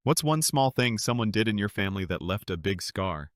What's one small thing someone did in your family that left a big scar?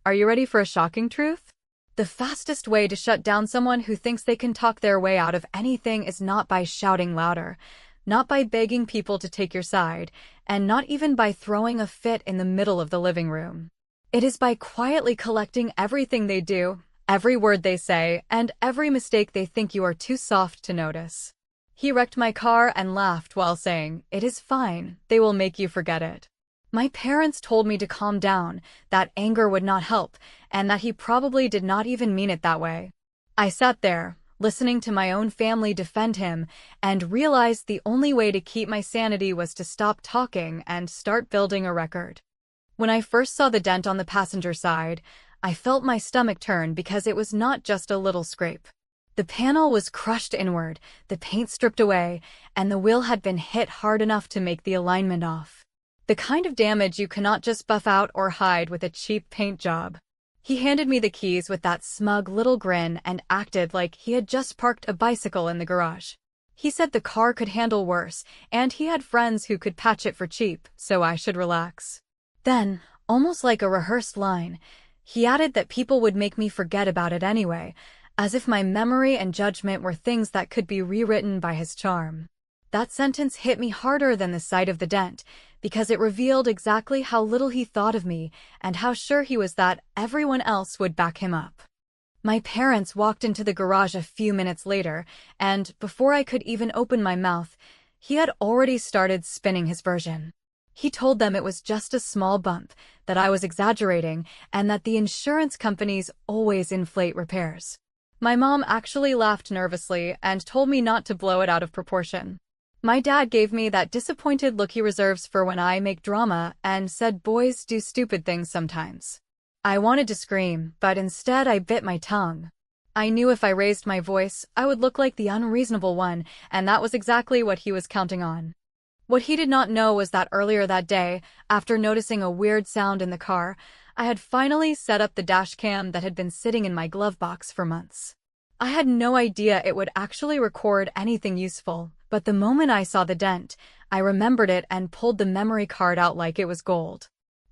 Are you ready for a shocking truth? The fastest way to shut down someone who thinks they can talk their way out of anything is not by shouting louder, not by begging people to take your side, and not even by throwing a fit in the middle of the living room. It is by quietly collecting everything they do, every word they say, and every mistake they think you are too soft to notice. He wrecked my car and laughed while saying, "It is fine, they will make you forget it." My parents told me to calm down, that anger would not help, and that he probably did not even mean it that way. I sat there, listening to my own family defend him, and realized the only way to keep my sanity was to stop talking and start building a record. When I first saw the dent on the passenger side, I felt my stomach turn because it was not just a little scrape. The panel was crushed inward, the paint stripped away, and the wheel had been hit hard enough to make the alignment off. The kind of damage you cannot just buff out or hide with a cheap paint job. He handed me the keys with that smug little grin and acted like he had just parked a bicycle in the garage. He said the car could handle worse, and he had friends who could patch it for cheap, so I should relax. Then, almost like a rehearsed line, he added that people would make me forget about it anyway, as if my memory and judgment were things that could be rewritten by his charm. That sentence hit me harder than the sight of the dent, because it revealed exactly how little he thought of me and how sure he was that everyone else would back him up. My parents walked into the garage a few minutes later, and before I could even open my mouth, he had already started spinning his version. He told them it was just a small bump, that I was exaggerating, and that the insurance companies always inflate repairs. My mom actually laughed nervously and told me not to blow it out of proportion. My dad gave me that disappointed look he reserves for when I make drama and said boys do stupid things sometimes. I wanted to scream, but instead I bit my tongue. I knew if I raised my voice, I would look like the unreasonable one, and that was exactly what he was counting on. What he did not know was that earlier that day, after noticing a weird sound in the car, I had finally set up the dash cam that had been sitting in my glove box for months. I had no idea it would actually record anything useful, but the moment I saw the dent, I remembered it and pulled the memory card out like it was gold.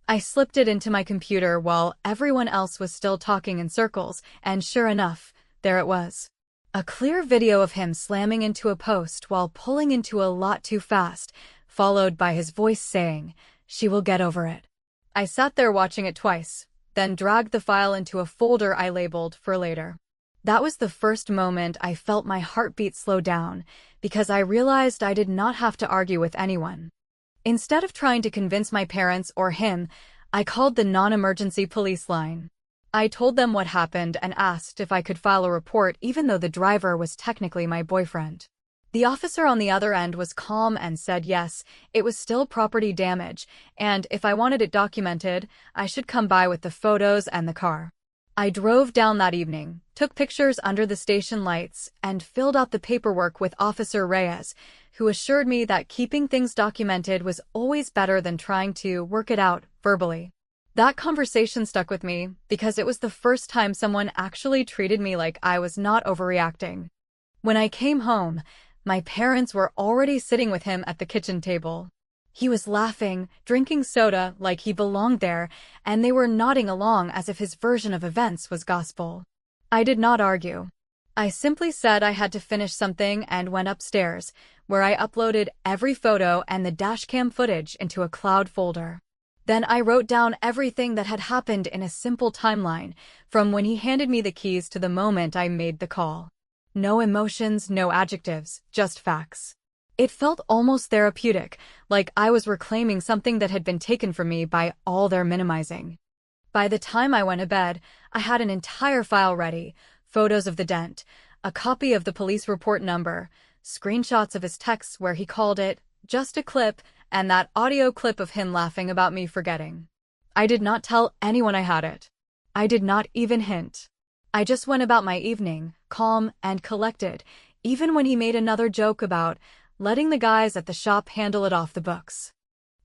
I slipped it into my computer while everyone else was still talking in circles, and sure enough, there it was. A clear video of him slamming into a post while pulling into a lot too fast, followed by his voice saying, "She will get over it." I sat there watching it twice, then dragged the file into a folder I labeled for later. That was the first moment I felt my heartbeat slow down, because I realized I did not have to argue with anyone. Instead of trying to convince my parents or him, I called the non-emergency police line. I told them what happened and asked if I could file a report even though the driver was technically my boyfriend. The officer on the other end was calm and said yes, it was still property damage, and if I wanted it documented, I should come by with the photos and the car. I drove down that evening, took pictures under the station lights, and filled out the paperwork with Officer Reyes, who assured me that keeping things documented was always better than trying to work it out verbally. That conversation stuck with me because it was the first time someone actually treated me like I was not overreacting. When I came home, my parents were already sitting with him at the kitchen table. He was laughing, drinking soda like he belonged there, and they were nodding along as if his version of events was gospel. I did not argue. I simply said I had to finish something and went upstairs, where I uploaded every photo and the dashcam footage into a cloud folder. Then I wrote down everything that had happened in a simple timeline, from when he handed me the keys to the moment I made the call. No emotions, no adjectives, just facts. It felt almost therapeutic, like I was reclaiming something that had been taken from me by all their minimizing. By the time I went to bed, I had an entire file ready, photos of the dent, a copy of the police report number, screenshots of his texts where he called it just a clip, and that audio clip of him laughing about me forgetting. I did not tell anyone I had it. I did not even hint. I just went about my evening, calm and collected, even when he made another joke about letting the guys at the shop handle it off the books.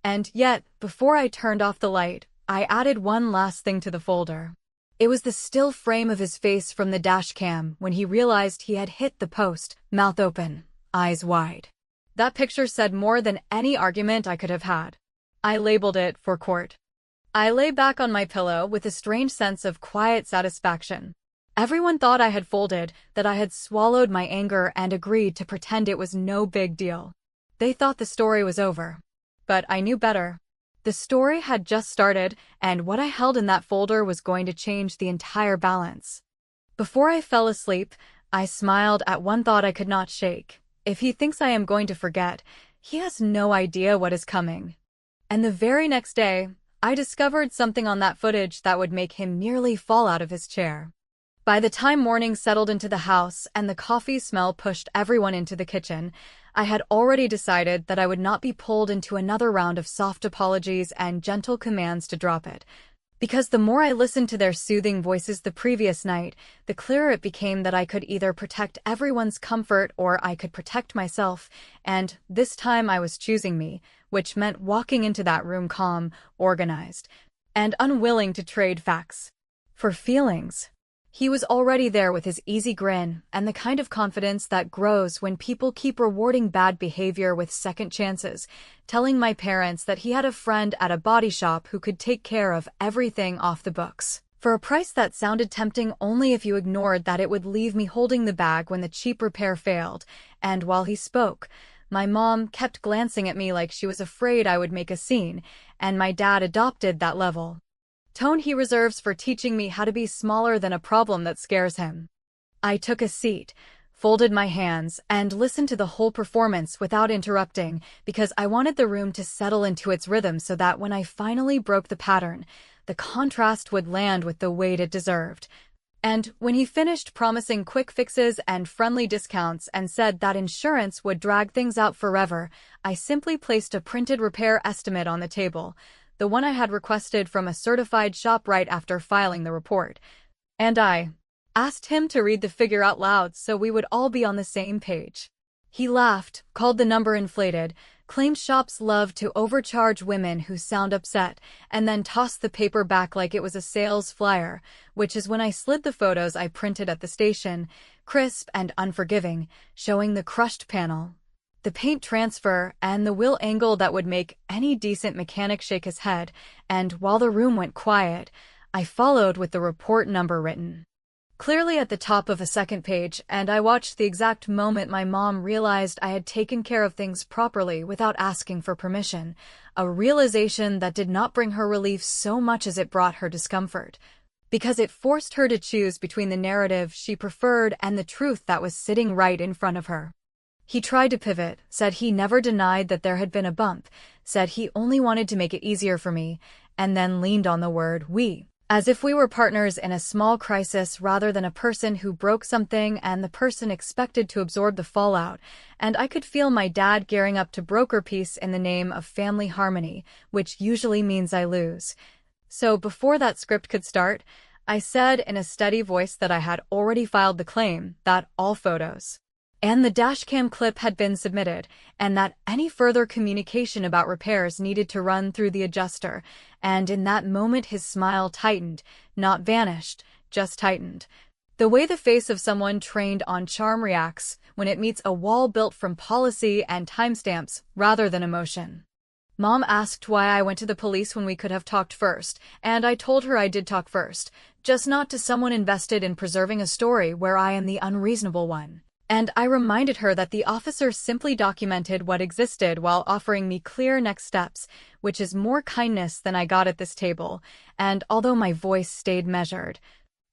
And yet, before I turned off the light, I added one last thing to the folder. It was the still frame of his face from the dash cam when he realized he had hit the post, mouth open, eyes wide. That picture said more than any argument I could have had. I labeled it for court. I lay back on my pillow with a strange sense of quiet satisfaction. Everyone thought I had folded, that I had swallowed my anger and agreed to pretend it was no big deal. They thought the story was over. But I knew better. The story had just started, and what I held in that folder was going to change the entire balance. Before I fell asleep, I smiled at one thought I could not shake. If he thinks I am going to forget, he has no idea what is coming. And the very next day, I discovered something on that footage that would make him nearly fall out of his chair. By the time morning settled into the house and the coffee smell pushed everyone into the kitchen, I had already decided that I would not be pulled into another round of soft apologies and gentle commands to drop it. Because the more I listened to their soothing voices the previous night, the clearer it became that I could either protect everyone's comfort or I could protect myself, and this time I was choosing me, which meant walking into that room calm, organized, and unwilling to trade facts for feelings. He was already there with his easy grin and the kind of confidence that grows when people keep rewarding bad behavior with second chances, telling my parents that he had a friend at a body shop who could take care of everything off the books, for a price that sounded tempting only if you ignored that it would leave me holding the bag when the cheap repair failed. And while he spoke, my mom kept glancing at me like she was afraid I would make a scene, and my dad adopted that level tone he reserves for teaching me how to be smaller than a problem that scares him. I took a seat, folded my hands, and listened to the whole performance without interrupting because I wanted the room to settle into its rhythm so that when I finally broke the pattern, the contrast would land with the weight it deserved. And when he finished promising quick fixes and friendly discounts and said that insurance would drag things out forever, I simply placed a printed repair estimate on the table, the one I had requested from a certified shop right after filing the report. And I asked him to read the figure out loud so we would all be on the same page. He laughed, called the number inflated, claimed shops love to overcharge women who sound upset, and then tossed the paper back like it was a sales flyer, which is when I slid the photos I printed at the station, crisp and unforgiving, showing the crushed panel, the paint transfer, and the wheel angle that would make any decent mechanic shake his head, and while the room went quiet, I followed with the report number written clearly at the top of a second page, and I watched the exact moment my mom realized I had taken care of things properly without asking for permission, a realization that did not bring her relief so much as it brought her discomfort, because it forced her to choose between the narrative she preferred and the truth that was sitting right in front of her. He tried to pivot, said he never denied that there had been a bump, said he only wanted to make it easier for me, and then leaned on the word we, as if we were partners in a small crisis rather than a person who broke something and the person expected to absorb the fallout, and I could feel my dad gearing up to broker peace in the name of family harmony, which usually means I lose. So before that script could start, I said in a steady voice that I had already filed the claim, that all photos and the dashcam clip had been submitted, and that any further communication about repairs needed to run through the adjuster, and in that moment his smile tightened, not vanished, just tightened. The way the face of someone trained on charm reacts when it meets a wall built from policy and timestamps rather than emotion. Mom asked why I went to the police when we could have talked first, and I told her I did talk first, just not to someone invested in preserving a story where I am the unreasonable one. And I reminded her that the officer simply documented what existed while offering me clear next steps, which is more kindness than I got at this table, and although my voice stayed measured,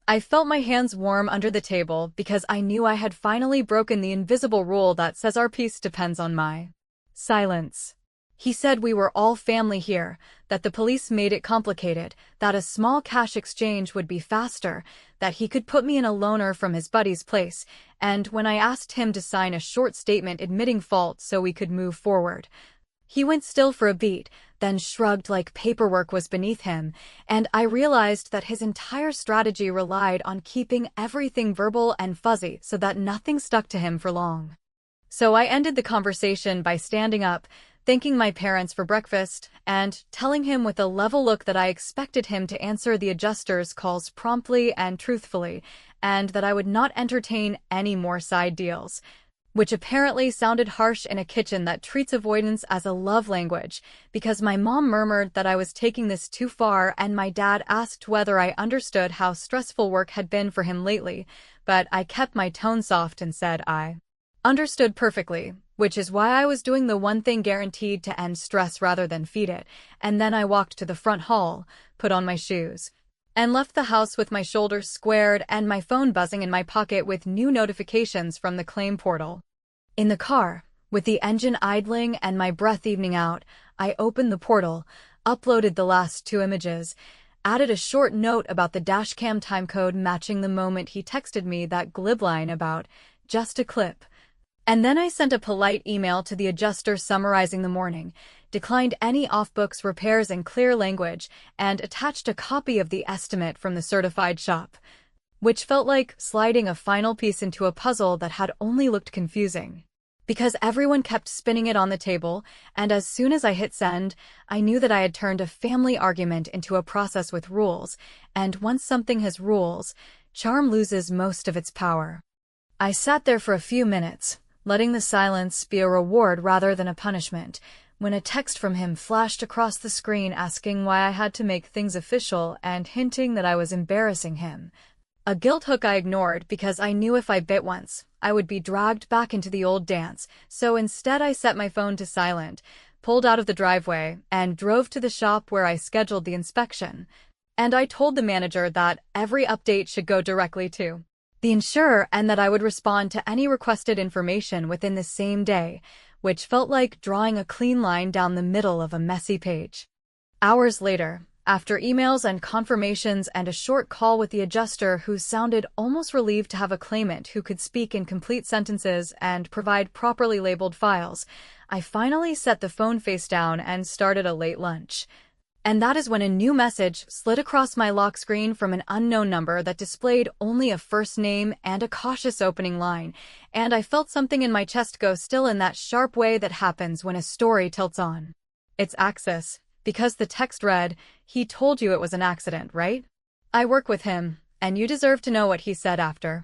I felt my hands warm under the table because I knew I had finally broken the invisible rule that says our peace depends on my silence. He said we were all family here, that the police made it complicated, that a small cash exchange would be faster, that he could put me in a loaner from his buddy's place, and when I asked him to sign a short statement admitting fault so we could move forward, he went still for a beat, then shrugged like paperwork was beneath him, and I realized that his entire strategy relied on keeping everything verbal and fuzzy so that nothing stuck to him for long. So I ended the conversation by standing up, thanking my parents for breakfast, and telling him with a level look that I expected him to answer the adjuster's calls promptly and truthfully, and that I would not entertain any more side deals. which apparently sounded harsh in a kitchen that treats avoidance as a love language, because my mom murmured that I was taking this too far and my dad asked whether I understood how stressful work had been for him lately, but I kept my tone soft and said I understood perfectly, which is why I was doing the one thing guaranteed to end stress rather than feed it, and then I walked to the front hall, put on my shoes, and left the house with my shoulders squared and my phone buzzing in my pocket with new notifications from the claim portal. In the car, with the engine idling and my breath evening out, I opened the portal, uploaded the last 2 images, added a short note about the dashcam timecode matching the moment he texted me that glib line about, "Just a clip." And then I sent a polite email to the adjuster summarizing the morning, declined any off-books repairs in clear language, and attached a copy of the estimate from the certified shop, which felt like sliding a final piece into a puzzle that had only looked confusing. Because everyone kept spinning it on the table, and as soon as I hit send, I knew that I had turned a family argument into a process with rules, and once something has rules, charm loses most of its power. I sat there for a few minutes, letting the silence be a reward rather than a punishment, when a text from him flashed across the screen asking why I had to make things official and hinting that I was embarrassing him. A guilt hook I ignored because I knew if I bit once, I would be dragged back into the old dance, so instead I set my phone to silent, pulled out of the driveway, and drove to the shop where I scheduled the inspection. And I told the manager that every update should go directly to the insurer and that I would respond to any requested information within the same day, which felt like drawing a clean line down the middle of a messy page. Hours later, after emails and confirmations and a short call with the adjuster who sounded almost relieved to have a claimant who could speak in complete sentences and provide properly labeled files, I finally set the phone face down and started a late lunch. And that is when a new message slid across my lock screen from an unknown number that displayed only a first name and a cautious opening line, and I felt something in my chest go still in that sharp way that happens when a story tilts on its axis, because the text read, "He told you it was an accident, right? I work with him, and you deserve to know what he said after."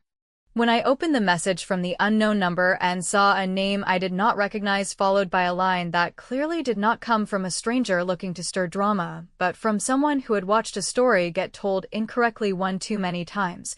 When I opened the message from the unknown number and saw a name I did not recognize followed by a line that clearly did not come from a stranger looking to stir drama, but from someone who had watched a story get told incorrectly one too many times,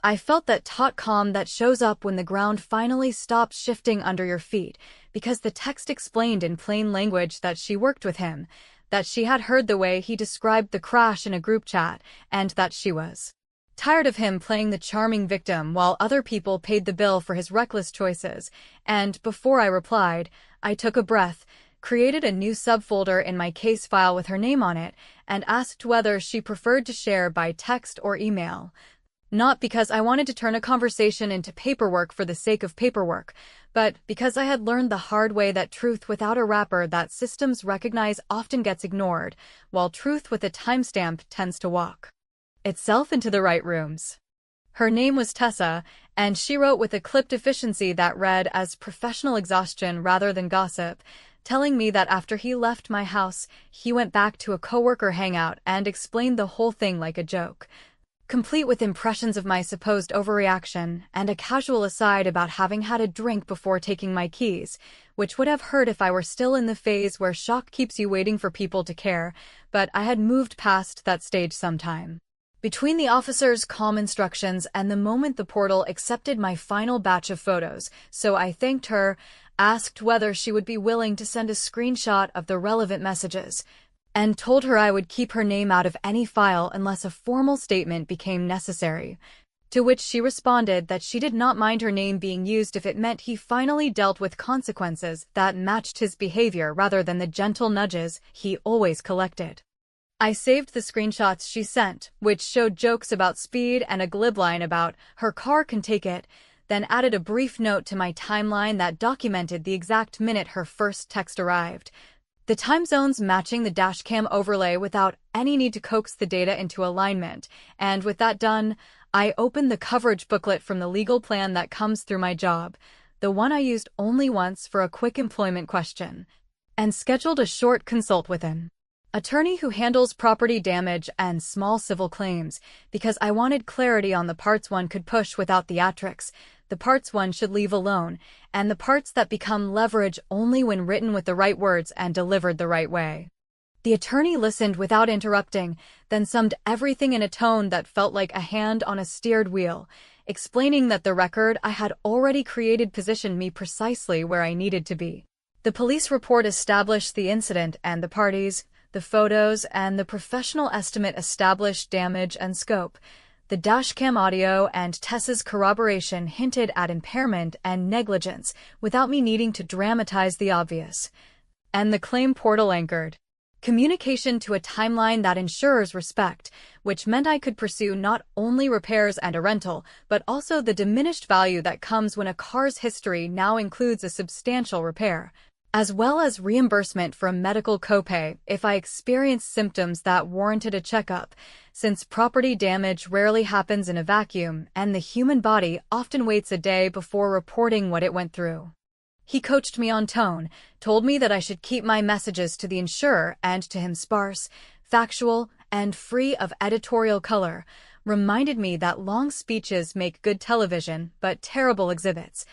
I felt that taut calm that shows up when the ground finally stops shifting under your feet, because the text explained in plain language that she worked with him, that she had heard the way he described the crash in a group chat, and that she was tired of him playing the charming victim while other people paid the bill for his reckless choices, and before I replied, I took a breath, created a new subfolder in my case file with her name on it, and asked whether she preferred to share by text or email. Not because I wanted to turn a conversation into paperwork for the sake of paperwork, but because I had learned the hard way that truth without a wrapper that systems recognize often gets ignored, while truth with a timestamp tends to walk itself into the right rooms. Her name was Tessa, and she wrote with a clipped efficiency that read as professional exhaustion rather than gossip, telling me that after he left my house, he went back to a coworker hangout and explained the whole thing like a joke, complete with impressions of my supposed overreaction and a casual aside about having had a drink before taking my keys, which would have hurt if I were still in the phase where shock keeps you waiting for people to care, but I had moved past that stage sometime. Between the officer's calm instructions and the moment the portal accepted my final batch of photos, so I thanked her, asked whether she would be willing to send a screenshot of the relevant messages, and told her I would keep her name out of any file unless a formal statement became necessary. To which she responded that she did not mind her name being used if it meant he finally dealt with consequences that matched his behavior rather than the gentle nudges he always collected. I saved the screenshots she sent, which showed jokes about speed and a glib line about "her car can take it," then added a brief note to my timeline that documented the exact minute her first text arrived, the time zones matching the dashcam overlay without any need to coax the data into alignment, and with that done, I opened the coverage booklet from the legal plan that comes through my job, the one I used only once for a quick employment question, and scheduled a short consult with an attorney who handles property damage and small civil claims, because I wanted clarity on the parts one could push without theatrics, the parts one should leave alone, and the parts that become leverage only when written with the right words and delivered the right way. The attorney listened without interrupting, then summed everything in a tone that felt like a hand on a steered wheel, explaining that the record I had already created positioned me precisely where I needed to be. The police report established the incident and the parties, the photos, and the professional estimate established damage and scope. The dashcam audio and Tess's corroboration hinted at impairment and negligence without me needing to dramatize the obvious. And the claim portal anchored communication to a timeline that insurers respect, which meant I could pursue not only repairs and a rental, but also the diminished value that comes when a car's history now includes a substantial repair, as well as reimbursement from medical copay if I experienced symptoms that warranted a checkup, since property damage rarely happens in a vacuum and the human body often waits a day before reporting what it went through. He coached me on tone, told me that I should keep my messages to the insurer and to him sparse, factual, and free of editorial color, reminded me that long speeches make good television but terrible exhibits,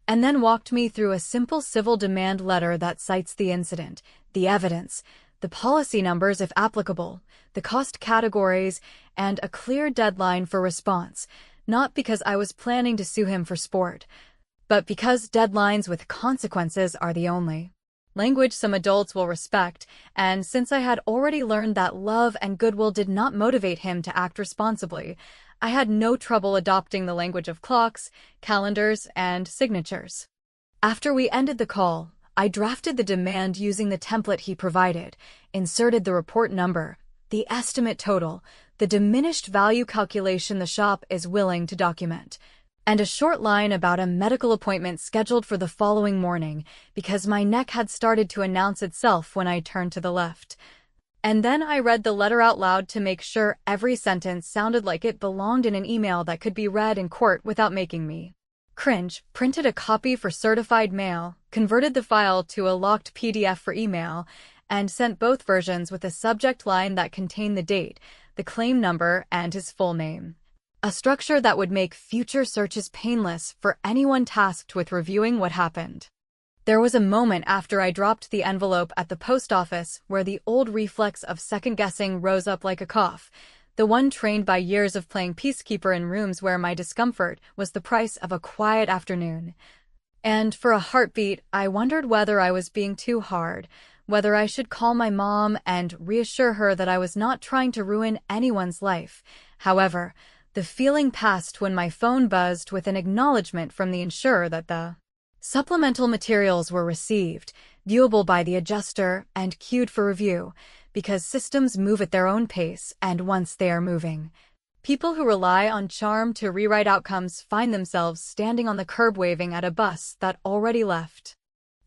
and then walked me through a simple civil demand letter that cites the incident, the evidence, the policy numbers if applicable, the cost categories, and a clear deadline for response, not because I was planning to sue him for sport, but because deadlines with consequences are the only language some adults will respect, and since I had already learned that love and goodwill did not motivate him to act responsibly, I had no trouble adopting the language of clocks, calendars, and signatures. After we ended the call, I drafted the demand using the template he provided, inserted the report number, the estimate total, the diminished value calculation the shop is willing to document, and a short line about a medical appointment scheduled for the following morning because my neck had started to announce itself when I turned to the left. And then I read the letter out loud to make sure every sentence sounded like it belonged in an email that could be read in court without making me cringe, printed a copy for certified mail, converted the file to a locked PDF for email, and sent both versions with a subject line that contained the date, the claim number, and his full name. A structure that would make future searches painless for anyone tasked with reviewing what happened. There was a moment after I dropped the envelope at the post office where the old reflex of second-guessing rose up like a cough, the one trained by years of playing peacekeeper in rooms where my discomfort was the price of a quiet afternoon. And for a heartbeat, I wondered whether I was being too hard, whether I should call my mom and reassure her that I was not trying to ruin anyone's life. However, the feeling passed when my phone buzzed with an acknowledgement from the insurer that the supplemental materials were received, viewable by the adjuster, and queued for review, because systems move at their own pace, and once they are moving, people who rely on charm to rewrite outcomes find themselves standing on the curb waving at a bus that already left.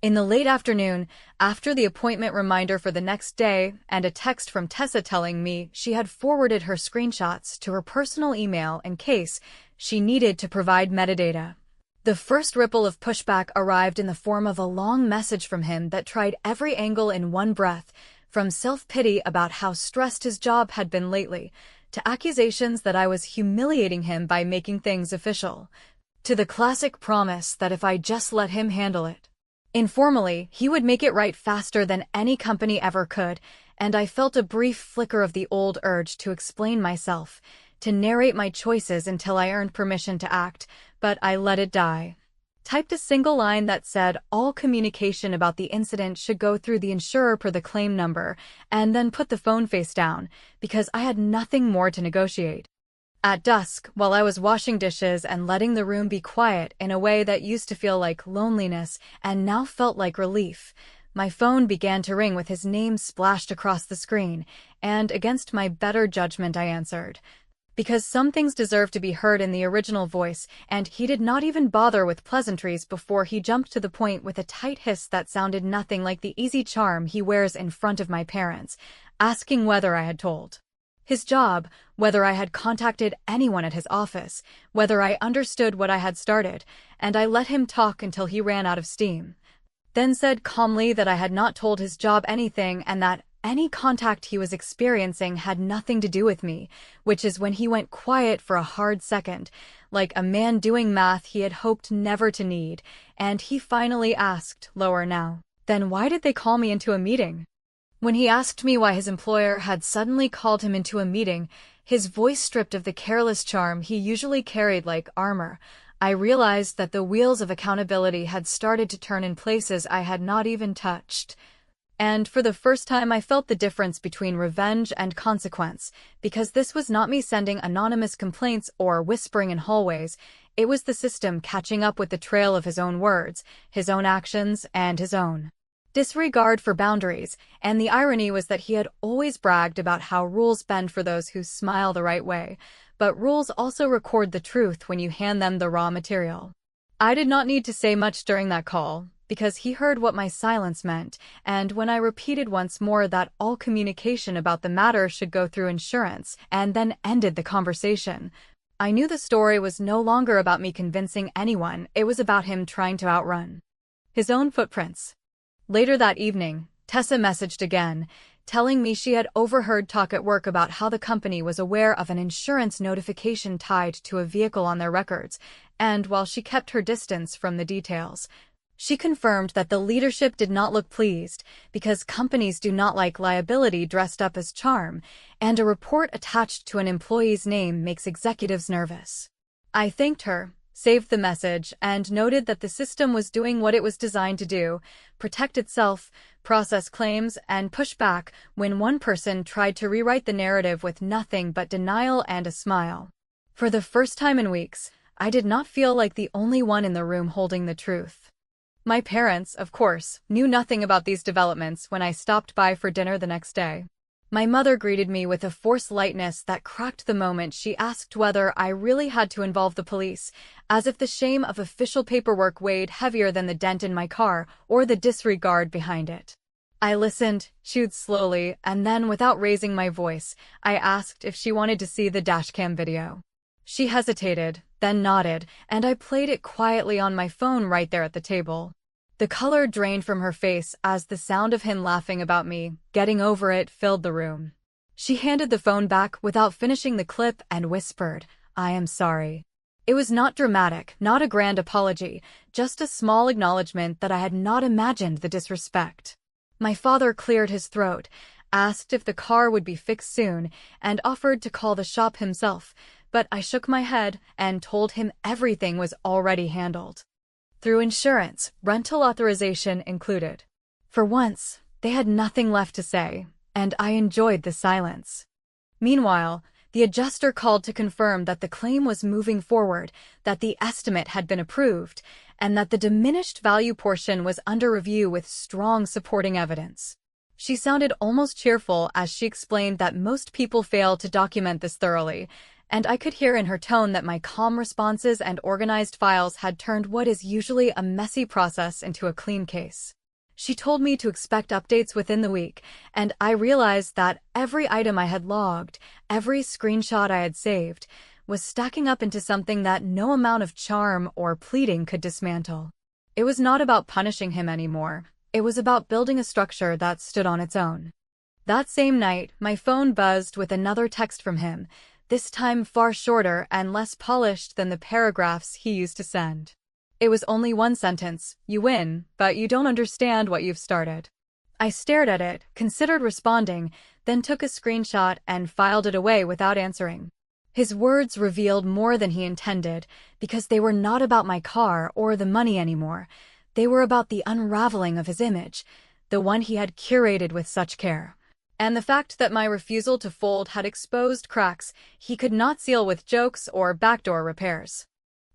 In the late afternoon, after the appointment reminder for the next day and a text from Tessa telling me she had forwarded her screenshots to her personal email in case she needed to provide metadata, the first ripple of pushback arrived in the form of a long message from him that tried every angle in one breath, from self-pity about how stressed his job had been lately, to accusations that I was humiliating him by making things official, to the classic promise that if I just let him handle it informally, he would make it right faster than any company ever could, and I felt a brief flicker of the old urge to explain myself, to narrate my choices until I earned permission to act, but I let it die. Typed a single line that said all communication about the incident should go through the insurer per the claim number, and then put the phone face down, because I had nothing more to negotiate. At dusk, while I was washing dishes and letting the room be quiet in a way that used to feel like loneliness and now felt like relief, my phone began to ring with his name splashed across the screen, and against my better judgment I answered. Because some things deserve to be heard in the original voice, and he did not even bother with pleasantries before he jumped to the point with a tight hiss that sounded nothing like the easy charm he wears in front of my parents, asking whether I had told his job, whether I had contacted anyone at his office, whether I understood what I had started, and I let him talk until he ran out of steam. Then said calmly that I had not told his job anything and that any contact he was experiencing had nothing to do with me, which is when he went quiet for a hard second, like a man doing math he had hoped never to need, and he finally asked, lower now, "Then why did they call me into a meeting?" When he asked me why his employer had suddenly called him into a meeting, his voice stripped of the careless charm he usually carried like armor, I realized that the wheels of accountability had started to turn in places I had not even touched. And for the first time I felt the difference between revenge and consequence, because this was not me sending anonymous complaints or whispering in hallways, it was the system catching up with the trail of his own words, his own actions, and his own disregard for boundaries, and the irony was that he had always bragged about how rules bend for those who smile the right way, but rules also record the truth when you hand them the raw material. I did not need to say much during that call, because he heard what my silence meant, and when I repeated once more that all communication about the matter should go through insurance, and then ended the conversation, I knew the story was no longer about me convincing anyone, it was about him trying to outrun his own footprints. Later that evening, Tessa messaged again, telling me she had overheard talk at work about how the company was aware of an insurance notification tied to a vehicle on their records, and while she kept her distance from the details, she confirmed that the leadership did not look pleased, because companies do not like liability dressed up as charm, and a report attached to an employee's name makes executives nervous. I thanked her, saved the message, and noted that the system was doing what it was designed to do, protect itself, process claims, and push back when one person tried to rewrite the narrative with nothing but denial and a smile. For the first time in weeks, I did not feel like the only one in the room holding the truth. My parents, of course, knew nothing about these developments when I stopped by for dinner the next day. My mother greeted me with a forced lightness that cracked the moment she asked whether I really had to involve the police, as if the shame of official paperwork weighed heavier than the dent in my car or the disregard behind it. I listened, chewed slowly, and then, without raising my voice, I asked if she wanted to see the dashcam video. She hesitated, then nodded, and I played it quietly on my phone right there at the table. The color drained from her face as the sound of him laughing about me, getting over it, filled the room. She handed the phone back without finishing the clip and whispered, "I am sorry." It was not dramatic, not a grand apology, just a small acknowledgement that I had not imagined the disrespect. My father cleared his throat, asked if the car would be fixed soon, and offered to call the shop himself, but I shook my head and told him everything was already handled. Through insurance, rental authorization included. For once, they had nothing left to say, and I enjoyed the silence. Meanwhile, the adjuster called to confirm that the claim was moving forward, that the estimate had been approved, and that the diminished value portion was under review with strong supporting evidence. She sounded almost cheerful as she explained that most people fail to document this thoroughly, and I could hear in her tone that my calm responses and organized files had turned what is usually a messy process into a clean case. She told me to expect updates within the week, and I realized that every item I had logged, every screenshot I had saved, was stacking up into something that no amount of charm or pleading could dismantle. It was not about punishing him anymore. It was about building a structure that stood on its own. That same night, my phone buzzed with another text from him, this time far shorter and less polished than the paragraphs he used to send. It was only one sentence: "You win, but you don't understand what you've started." I stared at it, considered responding, then took a screenshot and filed it away without answering. His words revealed more than he intended, because they were not about my car or the money anymore. They were about the unraveling of his image, the one he had curated with such care. And the fact that my refusal to fold had exposed cracks he could not seal with jokes or backdoor repairs.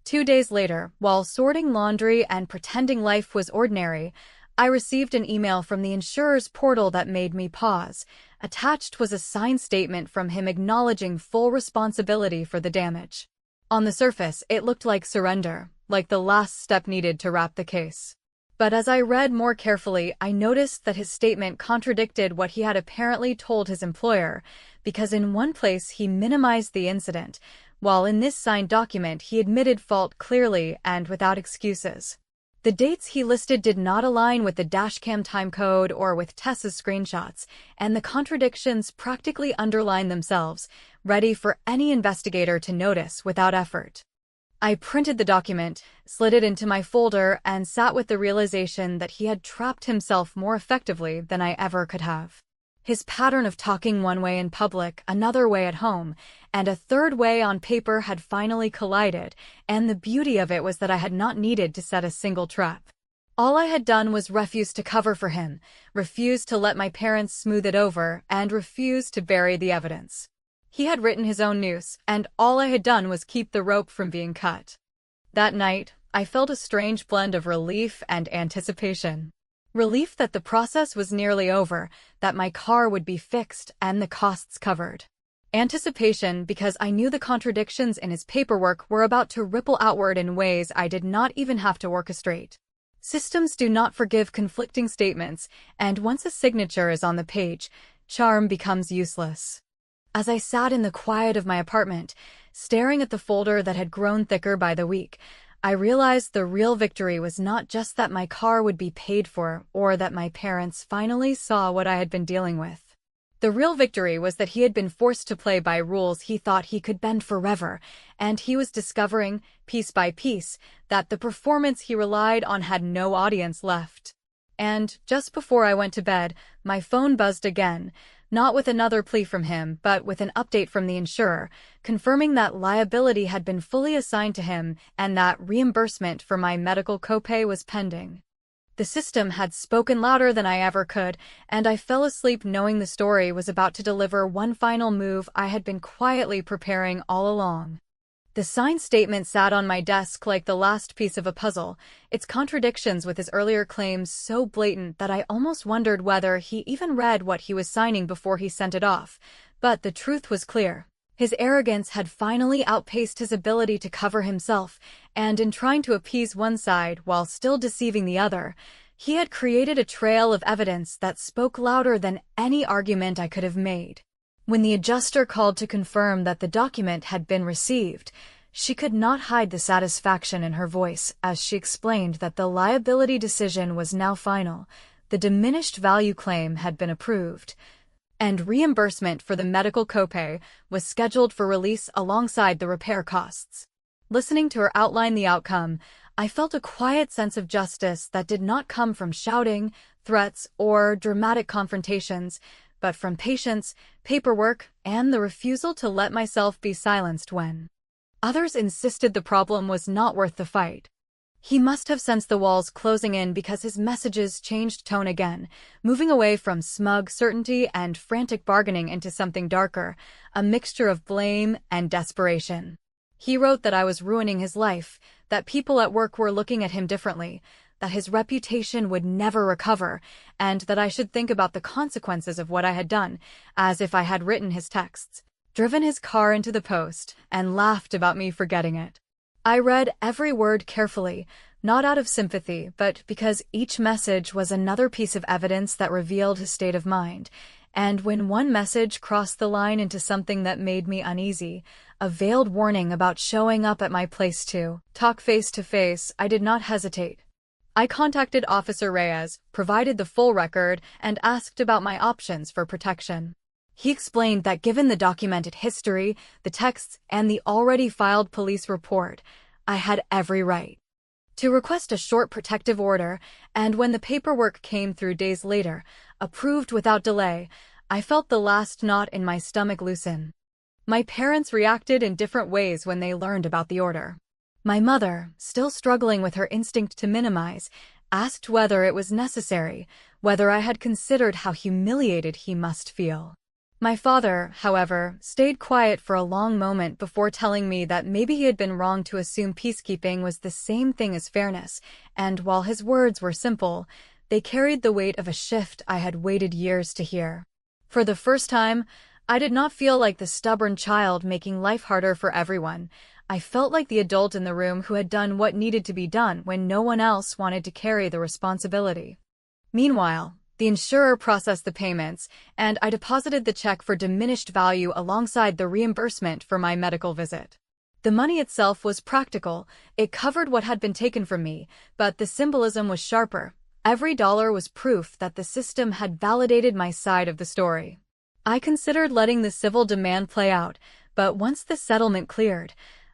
2 days later, while sorting laundry and pretending life was ordinary, I received an email from the insurer's portal that made me pause. Attached was a signed statement from him acknowledging full responsibility for the damage. On the surface, it looked like surrender, like the last step needed to wrap the case. But as I read more carefully, I noticed that his statement contradicted what he had apparently told his employer, because in one place he minimized the incident, while in this signed document he admitted fault clearly and without excuses. The dates he listed did not align with the dashcam timecode or with Tessa's screenshots, and the contradictions practically underlined themselves, ready for any investigator to notice without effort. I printed the document, slid it into my folder, and sat with the realization that he had trapped himself more effectively than I ever could have. His pattern of talking one way in public, another way at home, and a third way on paper had finally collided, and the beauty of it was that I had not needed to set a single trap. All I had done was refuse to cover for him, refuse to let my parents smooth it over, and refuse to bury the evidence. He had written his own noose, and all I had done was keep the rope from being cut. That night, I felt a strange blend of relief and anticipation. Relief that the process was nearly over, that my car would be fixed and the costs covered. Anticipation because I knew the contradictions in his paperwork were about to ripple outward in ways I did not even have to orchestrate. Systems do not forgive conflicting statements, and once a signature is on the page, charm becomes useless. As I sat in the quiet of my apartment, staring at the folder that had grown thicker by the week, I realized the real victory was not just that my car would be paid for or that my parents finally saw what I had been dealing with. The real victory was that he had been forced to play by rules he thought he could bend forever, and he was discovering, piece by piece, that the performance he relied on had no audience left. And, just before I went to bed, my phone buzzed again, not with another plea from him, but with an update from the insurer, confirming that liability had been fully assigned to him and that reimbursement for my medical copay was pending. The system had spoken louder than I ever could, and I fell asleep knowing the story was about to deliver one final move I had been quietly preparing all along. The signed statement sat on my desk like the last piece of a puzzle, its contradictions with his earlier claims so blatant that I almost wondered whether he even read what he was signing before he sent it off. But the truth was clear. His arrogance had finally outpaced his ability to cover himself, and in trying to appease one side while still deceiving the other, he had created a trail of evidence that spoke louder than any argument I could have made. When the adjuster called to confirm that the document had been received, she could not hide the satisfaction in her voice as she explained that the liability decision was now final, the diminished value claim had been approved, and reimbursement for the medical copay was scheduled for release alongside the repair costs. Listening to her outline the outcome, I felt a quiet sense of justice that did not come from shouting, threats, or dramatic confrontations, but from patience, paperwork, and the refusal to let myself be silenced when others insisted the problem was not worth the fight. He must have sensed the walls closing in because his messages changed tone again, moving away from smug certainty and frantic bargaining into something darker, a mixture of blame and desperation. He wrote that I was ruining his life, that people at work were looking at him differently, that his reputation would never recover, and that I should think about the consequences of what I had done, as if I had written his texts, driven his car into the post, and laughed about me forgetting it. I read every word carefully, not out of sympathy, but because each message was another piece of evidence that revealed his state of mind, and when one message crossed the line into something that made me uneasy, a veiled warning about showing up at my place to talk face to face, I did not hesitate. I contacted Officer Reyes, provided the full record, and asked about my options for protection. He explained that given the documented history, the texts, and the already filed police report, I had every right to request a short protective order, and when the paperwork came through days later, approved without delay, I felt the last knot in my stomach loosen. My parents reacted in different ways when they learned about the order. My mother, still struggling with her instinct to minimize, asked whether it was necessary, whether I had considered how humiliated he must feel. My father, however, stayed quiet for a long moment before telling me that maybe he had been wrong to assume peacekeeping was the same thing as fairness, and while his words were simple, they carried the weight of a shift I had waited years to hear. For the first time, I did not feel like the stubborn child making life harder for everyone. I felt like the adult in the room who had done what needed to be done when no one else wanted to carry the responsibility. Meanwhile, the insurer processed the payments, and I deposited the check for diminished value alongside the reimbursement for my medical visit. The money itself was practical. It covered what had been taken from me, but the symbolism was sharper. Every dollar was proof that the system had validated my side of the story. I considered letting the civil demand play out, but once the settlement cleared,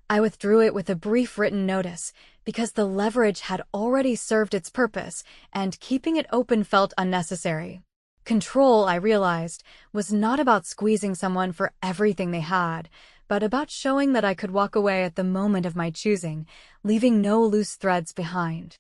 I withdrew it with a brief written notice because the leverage had already served its purpose and keeping it open felt unnecessary. Control, I realized, was not about squeezing someone for everything they had, but about showing that I could walk away at the moment of my choosing, leaving no loose threads behind.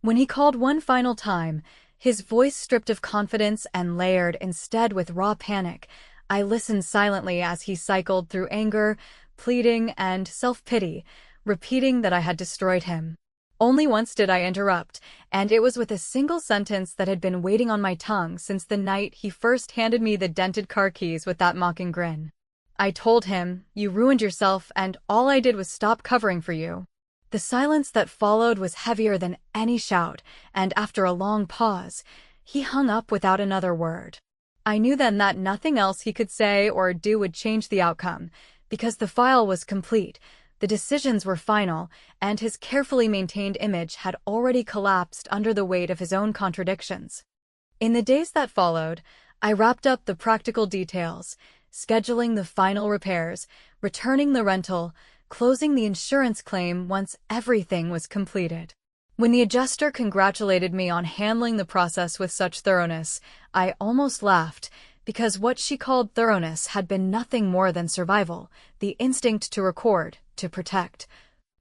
When he called one final time, his voice stripped of confidence and layered instead with raw panic, I listened silently as he cycled through anger, pleading, and self-pity, repeating that I had destroyed him. Only once did I interrupt, and it was with a single sentence that had been waiting on my tongue since the night he first handed me the dented car keys with that mocking grin. I told him, "You ruined yourself, and all I did was stop covering for you." The silence that followed was heavier than any shout, and after a long pause, he hung up without another word. I knew then that nothing else he could say or do would change the outcome, because the file was complete, the decisions were final, and his carefully maintained image had already collapsed under the weight of his own contradictions. In the days that followed, I wrapped up the practical details, scheduling the final repairs, returning the rental, closing the insurance claim once everything was completed. When the adjuster congratulated me on handling the process with such thoroughness, I almost laughed, because what she called thoroughness had been nothing more than survival, the instinct to record, to protect,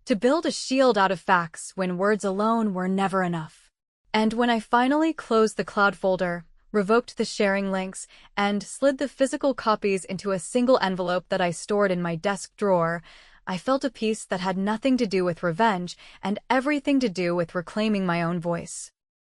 to build a shield out of facts when words alone were never enough. And when I finally closed the cloud folder, revoked the sharing links, and slid the physical copies into a single envelope that I stored in my desk drawer, I felt a peace that had nothing to do with revenge and everything to do with reclaiming my own voice.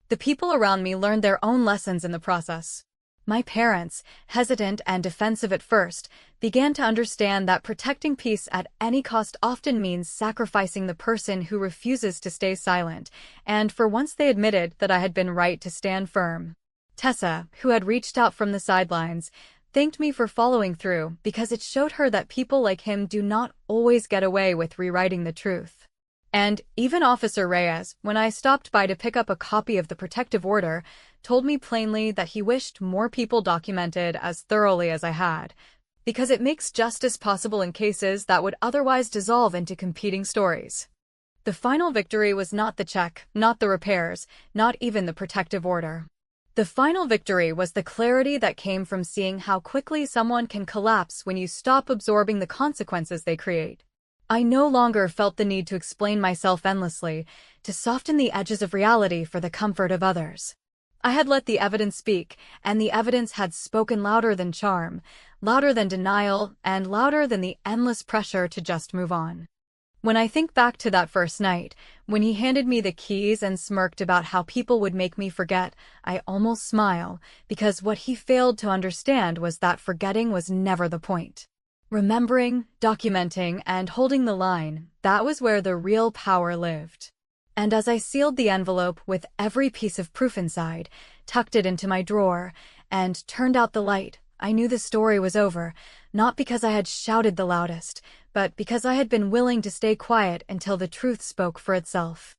The people around me learned their own lessons in the process. My parents, hesitant and defensive at first, began to understand that protecting peace at any cost often means sacrificing the person who refuses to stay silent, and for once they admitted that I had been right to stand firm. Tessa, who had reached out from the sidelines, thanked me for following through because it showed her that people like him do not always get away with rewriting the truth. And even Officer Reyes, when I stopped by to pick up a copy of the protective order, told me plainly that he wished more people documented as thoroughly as I had, because it makes justice possible in cases that would otherwise dissolve into competing stories. The final victory was not the check, not the repairs, not even the protective order. The final victory was the clarity that came from seeing how quickly someone can collapse when you stop absorbing the consequences they create. I no longer felt the need to explain myself endlessly, to soften the edges of reality for the comfort of others. I had let the evidence speak, and the evidence had spoken louder than charm, louder than denial, and louder than the endless pressure to just move on. When I think back to that first night, when he handed me the keys and smirked about how people would make me forget, I almost smile, because what he failed to understand was that forgetting was never the point. Remembering, documenting, and holding the line, that was where the real power lived. And as I sealed the envelope with every piece of proof inside, tucked it into my drawer, and turned out the light, I knew the story was over, not because I had shouted the loudest, but because I had been willing to stay quiet until the truth spoke for itself.